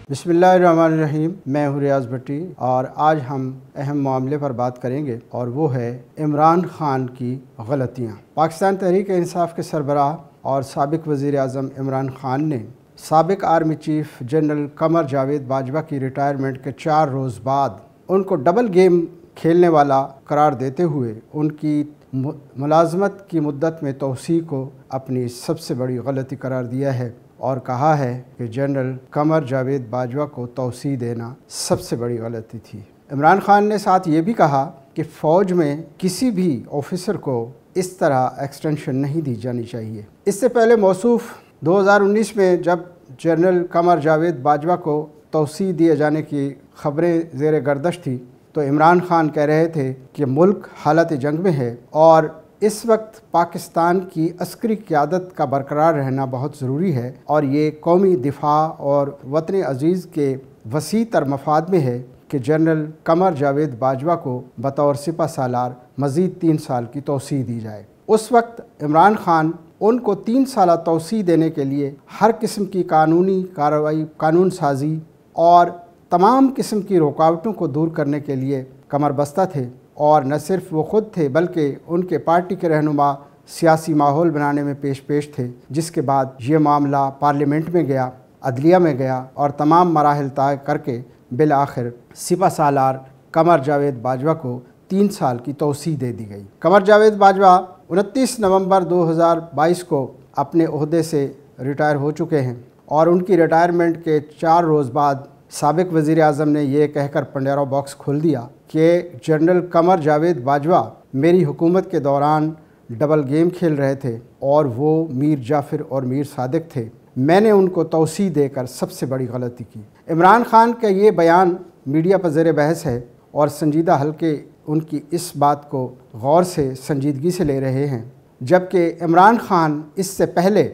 بسم اللہ الرحمن الرحیم۔ میں ہوں ریاض بھٹی اور آج ہم اہم معاملے پر بات کریں گے اور وہ ہے عمران خان کی غلطیاں۔ پاکستان تحریک انصاف کے سربراہ اور سابق وزیر اعظم عمران خان نے سابق army chief general Qamar Javed Bajwa کی ریٹائرمنٹ کے 4 روز بعد ان کو ڈبل گیم کھیلنے والا قرار دیتے ہوئے ان کی ملازمت کی مدت میں توسیع کو اپنی سب سے بڑی غلطی قرار دیا ہے اور کہا ہے کہ جنرل قمر جاوید باجوہ کو توسیع دینا سب سے بڑی غلطی تھی۔ عمران خان نے ساتھ یہ بھی کہا کہ فوج میں کسی بھی آفیسر کو اس طرح ایکسٹینشن نہیں دی جانی چاہیے۔ اس سے پہلے موصوف 2019 میں جب جنرل قمر جاوید باجوہ کو توسیع دیے جانے کی خبریں زیر گردش تھی تو عمران خان کہہ رہے تھے کہ ملک حالت جنگ میں ہے اور اس وقت پاکستان کی عسکری قیادت کا برقرار رہنا بہت ضروری ہے اور یہ قومی دفاع اور وطن عزیز کے وسیع تر مفاد میں ہے کہ جنرل قمر جاوید باجوہ کو بطور سپہ سالار مزید 3 سال کی توسیع دی جائے۔ اس وقت عمران خان ان کو 3 سالہ توسیع دینے کے لیے ہر قسم کی قانونی کارروائی، قانون سازی اور تمام قسم کی رکاوٹوں کو دور کرنے کے لیے کمر بستہ تھے، اور نہ صرف وہ خود تھے بلکہ ان کے پارٹی کے رہنما سیاسی ماحول بنانے میں پیش تھے، جس کے بعد یہ معاملہ پارلیمنٹ میں گیا، عدلیہ میں گیا اور تمام مراحل طے کر کے بالآخر سپہ سالار قمر جاوید باجوہ کو 3 سال کی توسیع دے دی گئی۔ قمر جاوید باجوہ 29 نومبر 2022 کو اپنے عہدے سے ریٹائر ہو چکے ہیں اور ان کی ریٹائرمنٹ کے 4 روز بعد سابق وزیر اعظم نے یہ کہہ کر پنڈورا باکس کھول دیا کہ جنرل قمر جاوید باجوہ میری حکومت کے دوران ڈبل گیم کھیل رہے تھے اور وہ میر جعفر اور میر صادق تھے، میں نے ان کو توسیع دے کر سب سے بڑی غلطی کی۔ عمران خان کا یہ بیان میڈیا پر زیر بحث ہے اور سنجیدہ حلقے ان کی اس بات کو غور سے سنجیدگی سے لے رہے ہیں، جبکہ عمران خان اس سے پہلے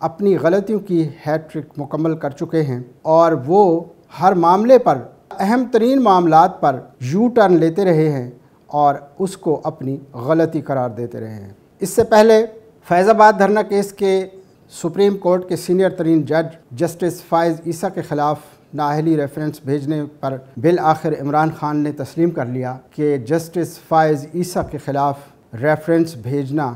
اپنی غلطیوں کی ہیٹ-ٹرک مکمل کر چکے ہیں اور وہ ہر معاملے پر، اہم ترین معاملات پر یو ٹرن لیتے رہے ہیں اور اس کو اپنی غلطی قرار دیتے رہے ہیں۔ اس سے پہلے فیض آباد دھرنا کیس کے سپریم کورٹ کے سینئر ترین جج جسٹس فائز عیسیٰ کے خلاف نااہلی ریفرنس بھیجنے پر بالآخر عمران خان نے تسلیم کر لیا کہ جسٹس فائز عیسیٰ کے خلاف ریفرنس بھیجنا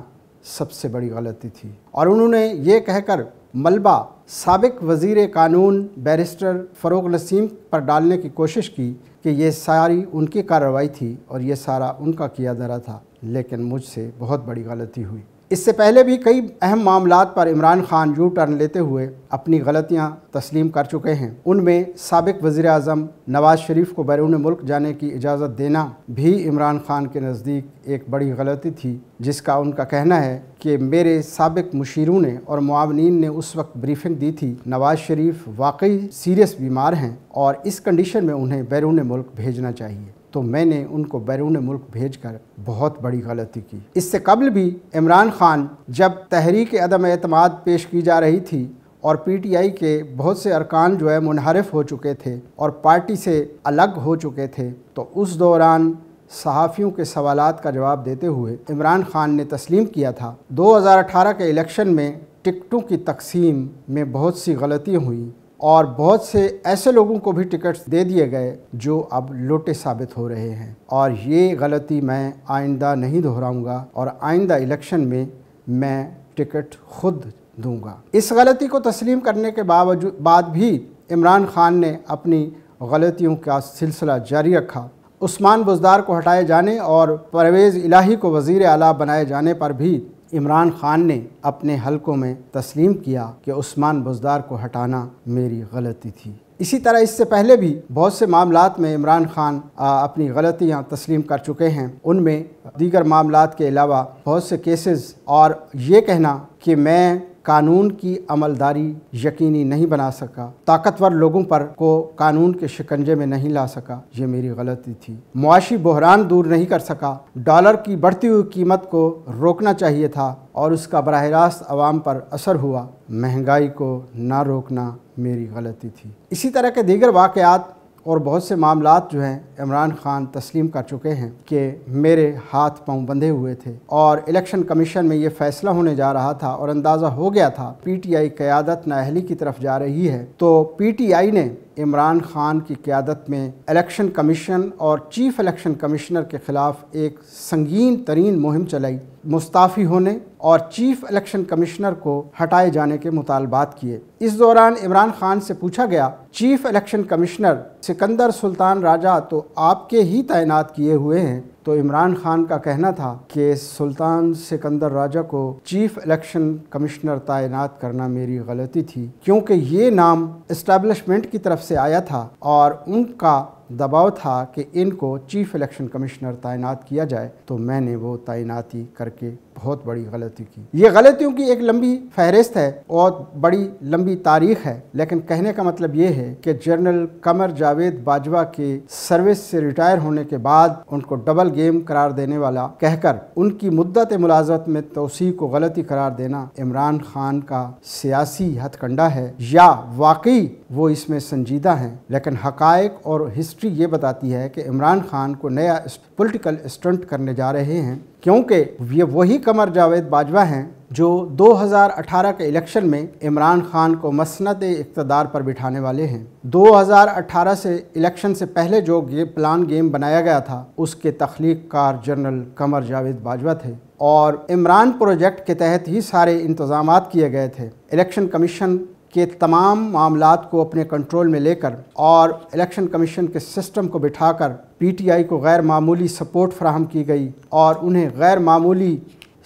سب سے بڑی غلطی تھی، اور انہوں نے یہ کہہ کر ملبہ سابق وزیر قانون بیرسٹر فروغ نسیم پر ڈالنے کی کوشش کی کہ یہ ساری ان کی کارروائی تھی اور یہ سارا ان کا کیا دھرا تھا، لیکن مجھ سے بہت بڑی غلطی ہوئی۔ اس سے پہلے بھی کئی اہم معاملات پر عمران خان یو ٹرن لیتے ہوئے اپنی غلطیاں تسلیم کر چکے ہیں۔ ان میں سابق وزیر اعظم نواز شریف کو بیرون ملک جانے کی اجازت دینا بھی عمران خان کے نزدیک ایک بڑی غلطی تھی، جس کا ان کا کہنا ہے کہ میرے سابق مشیروں نے اور معاونین نے اس وقت بریفنگ دی تھی نواز شریف واقعی سیریس بیمار ہیں اور اس کنڈیشن میں انہیں بیرون ملک بھیجنا چاہیے، تو میں نے ان کو بیرون ملک بھیج کر بہت بڑی غلطی کی۔ اس سے قبل بھی عمران خان جب تحریک عدم اعتماد پیش کی جا رہی تھی اور پی ٹی آئی کے بہت سے ارکان منحرف ہو چکے تھے اور پارٹی سے الگ ہو چکے تھے، تو اس دوران صحافیوں کے سوالات کا جواب دیتے ہوئے عمران خان نے تسلیم کیا تھا 2018 کے الیکشن میں ٹکٹوں کی تقسیم میں بہت سی غلطیاں ہوئیں اور بہت سے ایسے لوگوں کو بھی ٹکٹس دے دیے گئے جو اب لوٹے ثابت ہو رہے ہیں، اور یہ غلطی میں آئندہ نہیں دہراؤں گا اور آئندہ الیکشن میں میں ٹکٹ خود دوں گا۔ اس غلطی کو تسلیم کرنے کے بعد بھی عمران خان نے اپنی غلطیوں کا سلسلہ جاری رکھا۔ عثمان بزدار کو ہٹائے جانے اور پرویز الہی کو وزیر اعلیٰ بنائے جانے پر بھی عمران خان نے اپنے حلقوں میں تسلیم کیا کہ عثمان بزدار کو ہٹانا میری غلطی تھی۔ اسی طرح اس سے پہلے بھی بہت سے معاملات میں عمران خان اپنی غلطیاں تسلیم کر چکے ہیں۔ ان میں دیگر معاملات کے علاوہ بہت سے کیسز اور یہ کہنا کہ میں قانون کی عملداری یقینی نہیں بنا سکا، طاقتور لوگوں پر کو قانون کے شکنجے میں نہیں لا سکا، یہ میری غلطی تھی۔ معاشی بحران دور نہیں کر سکا، ڈالر کی بڑھتی ہوئی قیمت کو روکنا چاہیے تھا اور اس کا براہ راست عوام پر اثر ہوا، مہنگائی کو نہ روکنا میری غلطی تھی۔ اسی طرح کے دیگر واقعات اور بہت سے معاملات عمران خان تسلیم کر چکے ہیں کہ میرے ہاتھ پاؤں بندھے ہوئے تھے اور الیکشن کمیشن میں یہ فیصلہ ہونے جا رہا تھا اور اندازہ ہو گیا تھا پی ٹی آئی قیادت نااہلی کی طرف جا رہی ہے، تو پی ٹی آئی نے عمران خان کی قیادت میں الیکشن کمیشن اور چیف الیکشن کمشنر کے خلاف ایک سنگین ترین مہم چلائی، مستعفی ہونے اور چیف الیکشن کمشنر کو ہٹائے جانے کے مطالبات کیے۔ اس دوران عمران خان سے پوچھا گیا، چیف الیکشن کمشنر سکندر سلطان راجہ تو آپ کے ہی تعینات کیے ہوئے ہیں؟ تو عمران خان کا کہنا تھا کہ سلطان سکندر راجہ کو چیف الیکشن کمشنر تعینات کرنا میری غلطی تھی، کیونکہ یہ نام اسٹیبلشمنٹ کی طرف سے آیا تھا اور ان کا دباؤ تھا کہ ان کو چیف الیکشن کمشنر تعینات کیا جائے، تو میں نے وہ تعیناتی کر کے بہت بڑی غلطی کی۔ یہ غلطیوں کی ایک لمبی فہرست ہے اور بڑی لمبی تاریخ ہے، لیکن کہنے کا مطلب یہ ہے کہ جنرل قمر جاوید باجوہ کے سروس سے ریٹائر ہونے کے بعد ان کو ڈبل گیم قرار دینے والا کہہ کر ان کی مدت ملازمت میں توسیع کو غلطی قرار دینا عمران خان کا سیاسی ہتھ کنڈا ہے یا واقعی وہ اس میں سنجیدہ ہیں؟ لیکن حقائق اور ہسٹری یہ بتاتی ہے کہ عمران خان کو نیا پولیٹیکل اسٹنٹ کرنے جا رہے ہیں، کیونکہ یہ وہی قمر جاوید باجوہ ہیں جو 2018 کے الیکشن میں عمران خان کو مسند اقتدار پر بٹھانے والے ہیں۔ 2018 سے الیکشن سے پہلے جو پلان گیم بنایا گیا تھا اس کے تخلیق کار جنرل قمر جاوید باجوہ تھے، اور عمران پروجیکٹ کے تحت ہی سارے انتظامات کیے گئے تھے۔ الیکشن کمیشن کے تمام معاملات کو اپنے کنٹرول میں لے کر اور الیکشن کمیشن کے سسٹم کو بٹھا کر پی ٹی آئی کو غیر معمولی سپورٹ فراہم کی گئی اور انہیں غیر معمولی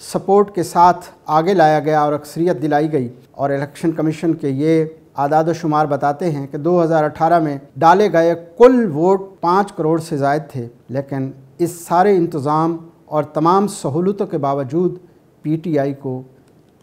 سپورٹ کے ساتھ آگے لایا گیا اور اکثریت دلائی گئی، اور الیکشن کمیشن کے یہ اعداد و شمار بتاتے ہیں کہ 2018 میں ڈالے گئے کل ووٹ 5 کروڑ سے زائد تھے، لیکن اس سارے انتظام اور تمام سہولتوں کے باوجود پی ٹی آئی کو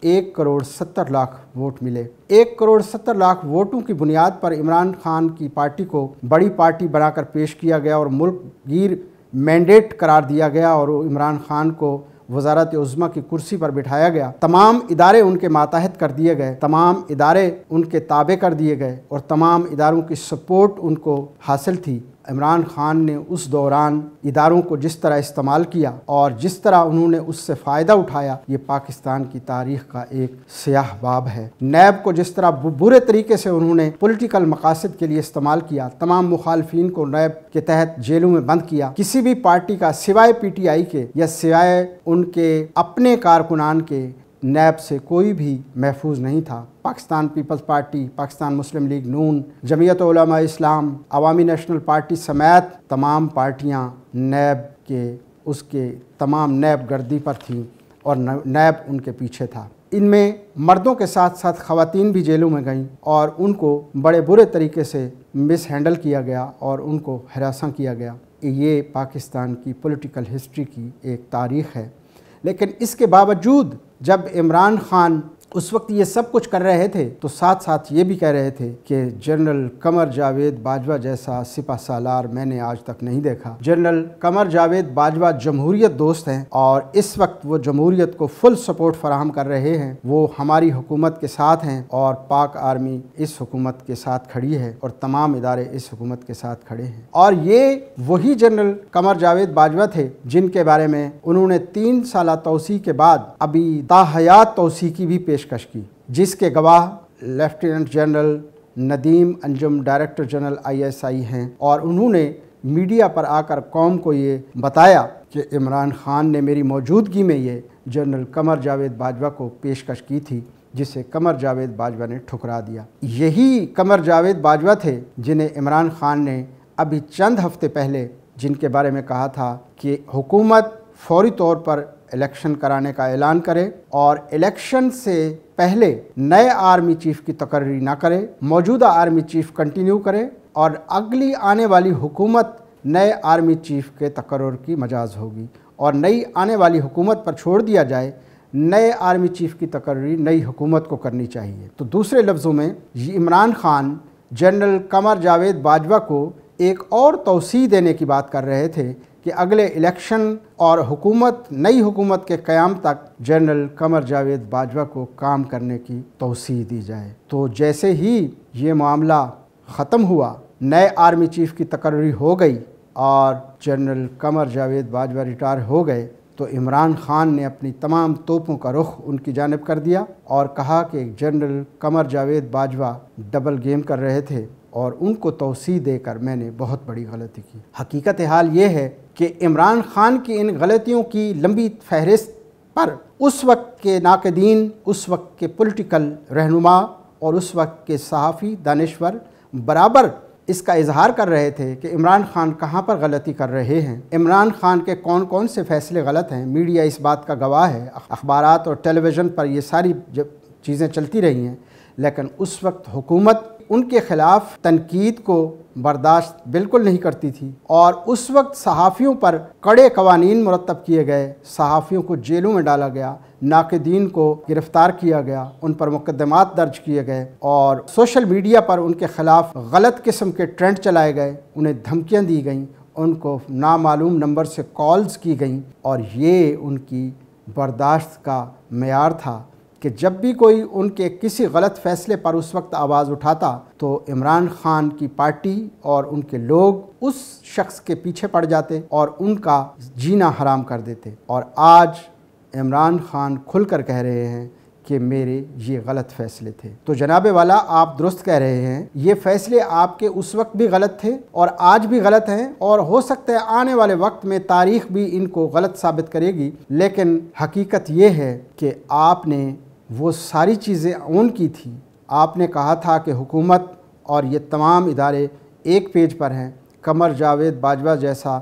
1 کروڑ 70 لاکھ ووٹ ملے۔ 1 کروڑ 70 لاکھ ووٹوں کی بنیاد پر عمران خان کی پارٹی کو بڑی پارٹی بنا کر پیش کیا گیا اور ملک گیر مینڈیٹ قرار دیا گیا، اور عمران خان کو وزارت عظمیٰ کی کرسی پر بٹھایا گیا۔ تمام ادارے ان کے ماتحت کر دیے گئے، تمام ادارے ان کے تابع کر دیے گئے اور تمام اداروں کی سپورٹ ان کو حاصل تھی۔ عمران خان نے اس دوران اداروں کو جس طرح استعمال کیا اور جس طرح انہوں نے اس سے فائدہ اٹھایا، یہ پاکستان کی تاریخ کا ایک سیاہ باب ہے۔ نیب کو جس طرح برے طریقے سے انہوں نے پولیٹیکل مقاصد کے لیے استعمال کیا، تمام مخالفین کو نیب کے تحت جیلوں میں بند کیا، کسی بھی پارٹی کا سوائے پی ٹی آئی کے یا سوائے ان کے اپنے کارکنان کے نیب سے کوئی بھی محفوظ نہیں تھا۔ پاکستان پیپلز پارٹی، پاکستان مسلم لیگ نون، جمعیت علماء اسلام، عوامی نیشنل پارٹی سمیت تمام پارٹیاں نیب کے تمام نیب گردی پر تھیں اور نیب ان کے پیچھے تھا۔ ان میں مردوں کے ساتھ ساتھ خواتین بھی جیلوں میں گئیں اور ان کو بڑے برے طریقے سے مس ہینڈل کیا گیا اور ان کو ہراساں کیا گیا۔ یہ پاکستان کی پولیٹیکل ہسٹری کی ایک تاریخ ہے۔ لیکن اس کے باوجود جب عمران خان اس وقت یہ سب کچھ کر رہے تھے تو ساتھ ساتھ یہ بھی کہہ رہے تھے کہ جنرل قمر جاوید باجوہ جیسا سپہ سالار میں نے آج تک نہیں دیکھا۔ جنرل قمر جاوید باجوہ جمہوریت دوست ہیں اور اس وقت وہ جمہوریت کو فل سپورٹ فراہم کر رہے ہیں، وہ ہماری حکومت کے ساتھ ہیں اور پاک آرمی اس حکومت کے ساتھ کھڑی ہے اور تمام ادارے اس حکومت کے ساتھ کھڑے ہیں۔ اور یہ وہی جنرل قمر جاوید باجوہ تھے جن کے بارے میں انہوں نے 3 سالہ توسیع کے بعد ابھی تاحیات توسیع کی بھی پیشکش کی، جس کے گواہ لیفٹیننٹ جنرل ندیم انجم ڈائریکٹر جنرل ISI ہیں، اور انہوں نے میڈیا پر آ کر قوم کو یہ بتایا کہ عمران خان نے میری موجودگی میں یہ جنرل قمر جاوید باجوہ کو پیشکش کی تھی، جسے قمر جاوید باجوہ نے ٹھکرا دیا۔ یہی قمر جاوید باجوہ تھے جنہیں عمران خان نے ابھی چند ہفتے پہلے جن کے بارے میں کہا تھا کہ حکومت فوری طور پر الیکشن کرانے کا اعلان کرے اور الیکشن سے پہلے نئے آرمی چیف کی تقرری نہ کرے، موجودہ آرمی چیف کنٹینیو کرے اور اگلی آنے والی حکومت نئے آرمی چیف کے تقرر کی مجاز ہوگی، اور نئی آنے والی حکومت پر چھوڑ دیا جائے، نئے آرمی چیف کی تقرری نئی حکومت کو کرنی چاہیے۔ تو دوسرے لفظوں میں عمران خان جنرل قمر جاوید باجوہ کو ایک اور توسیع دینے کی بات کر رہے تھے کہ اگلے الیکشن اور نئی حکومت کے قیام تک جنرل قمر جاوید باجوہ کو کام کرنے کی توسیع دی جائے۔ تو جیسے ہی یہ معاملہ ختم ہوا، نئے آرمی چیف کی تقرری ہو گئی اور جنرل قمر جاوید باجوہ ریٹائر ہو گئے، تو عمران خان نے اپنی تمام توپوں کا رخ ان کی جانب کر دیا اور کہا کہ general Qamar Javed Bajwa double game کر رہے تھے اور ان کو توسیع دے کر میں نے بہت بڑی غلطی کی۔ حقیقت حال یہ ہے کہ عمران خان کی ان غلطیوں کی لمبی فہرست پر اس وقت کے ناقدین، اس وقت کے پولیٹیکل رہنما اور اس وقت کے صحافی دانشور برابر اس کا اظہار کر رہے تھے کہ عمران خان کہاں پر غلطی کر رہے ہیں، عمران خان کے کون کون سے فیصلے غلط ہیں۔ میڈیا اس بات کا گواہ ہے، اخبارات اور ٹیلی ویژن پر یہ ساری چیزیں چلتی رہی ہیں، لیکن اس وقت حکومت ان کے خلاف تنقید کو برداشت بالکل نہیں کرتی تھی، اور اس وقت صحافیوں پر کڑے قوانین مرتب کیے گئے، صحافیوں کو جیلوں میں ڈالا گیا، ناقدین کو گرفتار کیا گیا، ان پر مقدمات درج کیے گئے، اور سوشل میڈیا پر ان کے خلاف غلط قسم کے ٹرینڈ چلائے گئے، انہیں دھمکیاں دی گئیں، ان کو نامعلوم نمبر سے کالز کی گئیں، اور یہ ان کی برداشت کا معیار تھا کہ جب بھی کوئی ان کے کسی غلط فیصلے پر اس وقت آواز اٹھاتا تو عمران خان کی پارٹی اور ان کے لوگ اس شخص کے پیچھے پڑ جاتے اور ان کا جینا حرام کر دیتے۔ اور آج عمران خان کھل کر کہہ رہے ہیں کہ میرے یہ غلط فیصلے تھے۔ تو جناب والا، آپ درست کہہ رہے ہیں، یہ فیصلے آپ کے اس وقت بھی غلط تھے اور آج بھی غلط ہیں، اور ہو سکتا ہے آنے والے وقت میں تاریخ بھی ان کو غلط ثابت کرے گی، لیکن حقیقت یہ ہے کہ آپ نے وہ ساری چیزیں اون کی تھی۔ آپ نے کہا تھا کہ حکومت اور یہ تمام ادارے ایک پیج پر ہیں، قمر جاوید باجوہ جیسا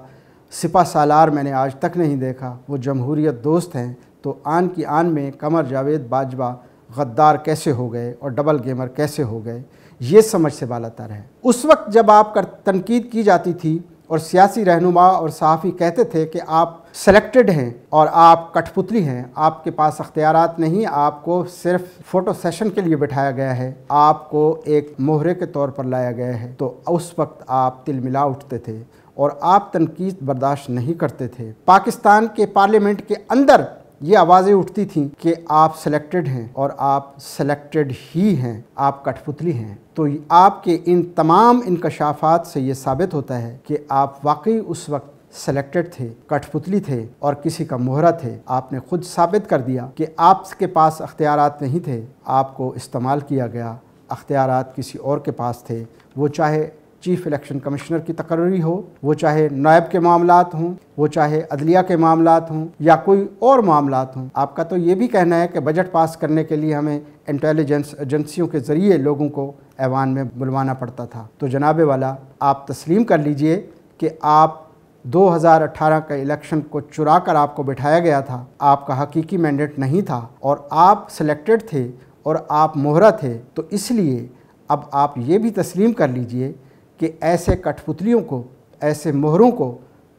سپہ سالار میں نے آج تک نہیں دیکھا، وہ جمہوریت دوست ہیں، تو آن کی آن میں قمر جاوید باجوہ غدار کیسے ہو گئے اور ڈبل گیمر کیسے ہو گئے، یہ سمجھ سے بالاتر ہے۔ اس وقت جب آپ کا تنقید کی جاتی تھی اور سیاسی رہنما اور صحافی کہتے تھے کہ آپ سلیکٹڈ ہیں اور آپ کٹھ پتلی ہیں، آپ کے پاس اختیارات نہیں، آپ کو صرف فوٹو سیشن کے لیے بٹھایا گیا ہے، آپ کو ایک مہرے کے طور پر لایا گیا ہے، تو اس وقت آپ تل ملا اٹھتے تھے اور آپ تنقید برداشت نہیں کرتے تھے۔ پاکستان کے پارلیمنٹ کے اندر یہ آوازیں اٹھتی تھیں کہ آپ سلیکٹڈ ہیں اور آپ سلیکٹڈ ہی ہیں، آپ کٹھ پتلی ہیں۔ تو آپ کے ان تمام انکشافات سے یہ ثابت ہوتا ہے کہ آپ واقعی اس وقت سلیکٹڈ تھے، کٹھ پتلی تھے اور کسی کا مہرہ تھے۔ آپ نے خود ثابت کر دیا کہ آپ کے پاس اختیارات نہیں تھے، آپ کو استعمال کیا گیا، اختیارات کسی اور کے پاس تھے، وہ چاہے چیف الیکشن کمشنر کی تقرری ہو، وہ چاہے نائب کے معاملات ہوں، وہ چاہے عدلیہ کے معاملات ہوں یا کوئی اور معاملات ہوں۔ آپ کا تو یہ بھی کہنا ہے کہ بجٹ پاس کرنے کے لیے ہمیں انٹیلیجنس ایجنسیوں کے ذریعے لوگوں کو ایوان میں بلوانا پڑتا تھا۔ تو جناب والا، آپ تسلیم کر لیجئے کہ آپ 2018 کا الیکشن کو چرا کر آپ کو بٹھایا گیا تھا، آپ کا حقیقی مینڈیٹ نہیں تھا، اور آپ سلیکٹڈ تھے اور آپ مہرہ تھے۔ تو اس لیے اب آپ یہ بھی تسلیم کر لیجئے کہ ایسے کٹھ پتلیوں کو، ایسے مہروں کو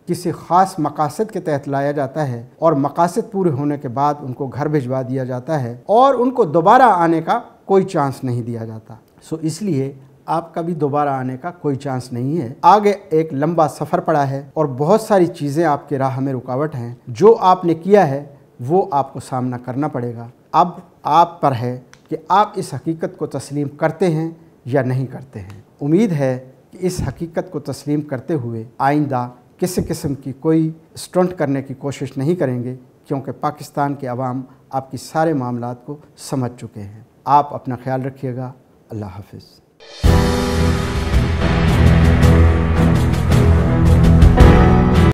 کسی خاص مقاصد کے تحت لایا جاتا ہے، اور مقاصد پورے ہونے کے بعد ان کو گھر بھجوا دیا جاتا ہے اور ان کو دوبارہ آنے کا کوئی چانس نہیں دیا جاتا۔ اس لیے آپ کا بھی دوبارہ آنے کا کوئی چانس نہیں ہے۔ آگے ایک لمبا سفر پڑا ہے اور بہت ساری چیزیں آپ کے راہ میں رکاوٹ ہیں۔ جو آپ نے کیا ہے وہ آپ کو سامنا کرنا پڑے گا۔ اب آپ پر ہے کہ آپ اس حقیقت کو تسلیم کرتے ہیں یا نہیں کرتے ہیں۔ امید ہے کہ اس حقیقت کو تسلیم کرتے ہوئے آئندہ کسی قسم کی کوئی اسٹنٹ کرنے کی کوشش نہیں کریں گے، کیونکہ پاکستان کے عوام آپ کی سارے معاملات کو سمجھ چکے ہیں۔ آپ اپنا خیال رکھیے گا۔ اللہ حافظ۔